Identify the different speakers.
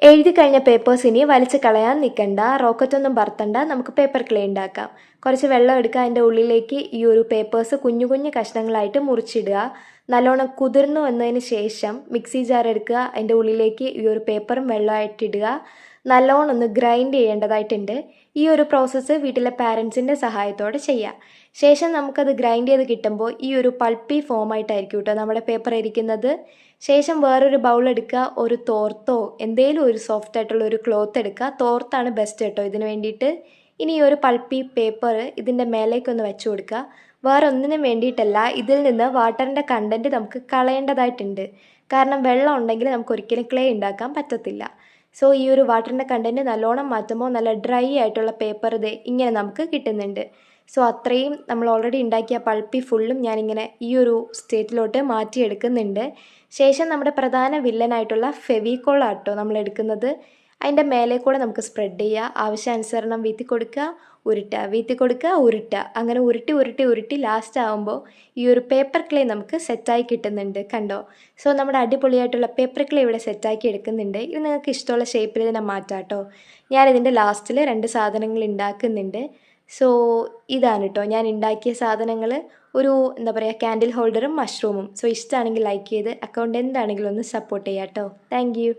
Speaker 1: എഴുതി കഴിഞ്ഞ പേപ്പേഴ്സ് ഇനി വലിച്ച് കളയാൻ നിൽക്കണ്ട, റോക്കറ്റൊന്നും പറത്തണ്ട, നമുക്ക് പേപ്പർ ക്ലേ ഉണ്ടാക്കാം. കുറച്ച് വെള്ളം എടുക്കുക, അതിൻ്റെ ഉള്ളിലേക്ക് ഈ ഒരു പേപ്പേഴ്സ് കുഞ്ഞു കുഞ്ഞു കഷ്ണങ്ങളായിട്ട് മുറിച്ചിടുക. നല്ലോണം കുതിർന്നു വന്നതിന് ശേഷം മിക്സി ജാർ എടുക്കുക, അതിൻ്റെ ഉള്ളിലേക്ക് ഈ ഒരു പേപ്പറും വെള്ളമായിട്ടിടുക. നല്ലോണം ഒന്ന് ഗ്രൈൻഡ് ചെയ്യേണ്ടതായിട്ടുണ്ട്. ഈ ഒരു പ്രോസസ്സ് വീട്ടിലെ പാരൻസിൻ്റെ സഹായത്തോടെ ചെയ്യാം. ശേഷം നമുക്കത് ഗ്രൈൻഡ് ചെയ്ത് കിട്ടുമ്പോൾ ഈ ഒരു പൾപ്പി ഫോമായിട്ടായിരിക്കും കേട്ടോ നമ്മുടെ പേപ്പർ ഇരിക്കുന്നത്. ശേഷം വേറൊരു ബൗൾ എടുക്കുക, ഒരു തോർത്തോ എന്തെങ്കിലും ഒരു സോഫ്റ്റ് ആയിട്ടുള്ള ഒരു ക്ലോത്ത് എടുക്കുക. തോർത്താണ് ബെസ്റ്റ് കേട്ടോ ഇതിന് വേണ്ടിയിട്ട്. ഇനി ഈ ഒരു പൾപ്പി പേപ്പർ ഇതിൻ്റെ മേലേക്കൊന്ന് വെച്ച് കൊടുക്കുക. വേറെ ഒന്നിനും വേണ്ടിയിട്ടല്ല, ഇതിൽ നിന്ന് വാട്ടറിൻ്റെ കണ്ടൻറ്റ് നമുക്ക് കളയേണ്ടതായിട്ടുണ്ട്. കാരണം വെള്ളം ഉണ്ടെങ്കിൽ നമുക്ക് ഒരിക്കലും ക്ലേ ഉണ്ടാക്കാൻ പറ്റത്തില്ല. സോ ഈ ഒരു വാട്ടറിൻ്റെ കണ്ടൻറ്റ് നല്ലോണം മാറ്റുമ്പോൾ നല്ല ഡ്രൈ ആയിട്ടുള്ള പേപ്പർ ഇത് ഇങ്ങനെ നമുക്ക് കിട്ടുന്നുണ്ട്. സോ അത്രയും നമ്മൾ ഓൾറെഡി ഉണ്ടാക്കിയ പൾപ്പി ഫുള്ളും ഞാനിങ്ങനെ ഈ ഒരു സ്റ്റേറ്റിലോട്ട് മാറ്റിയെടുക്കുന്നുണ്ട്. ശേഷം നമ്മുടെ പ്രധാന വില്ലനായിട്ടുള്ള ഫെവിക്കോൾ ആട്ടോ നമ്മൾ എടുക്കുന്നത്. അതിൻ്റെ മേലെ കൂടെ നമുക്ക് സ്പ്രെഡ് ചെയ്യുക, ആവശ്യാനുസരണം വീത്തി കൊടുക്കുക, ഉരുട്ടുക, വീത്തി കൊടുക്കുക, ഉരുട്ടുക. അങ്ങനെ ഉരുട്ടി ഉരുട്ടി ഉരുട്ടി ലാസ്റ്റ് ആകുമ്പോൾ ഈ ഒരു പേപ്പർ ക്ലേ നമുക്ക് സെറ്റായി കിട്ടുന്നുണ്ട്. കണ്ടോ? സോ നമ്മുടെ അടിപൊളിയായിട്ടുള്ള പേപ്പർ ക്ലേ ഇവിടെ സെറ്റാക്കി എടുക്കുന്നുണ്ട്. ഇത് നിങ്ങൾക്ക് ഇഷ്ടമുള്ള ഷേപ്പിൽ തന്നെ മാറ്റാം കേട്ടോ. ഞാനിതിൻ്റെ ലാസ്റ്റിൽ 2 സാധനങ്ങൾ ഉണ്ടാക്കുന്നുണ്ട്. സോ ഇതാണ് കേട്ടോ ഞാൻ ഉണ്ടാക്കിയ സാധനങ്ങൾ. ഒരു എന്താ പറയുക, ക്യാൻഡിൽ ഹോൾഡറും മഷ്റൂമും. സോ ഇഷ്ടമാണെങ്കിൽ ലൈക്ക് ചെയ്ത് അക്കൗണ്ട് എന്താണെങ്കിലും ഒന്ന് സപ്പോർട്ട് ചെയ്യാം കേട്ടോ. Thank you.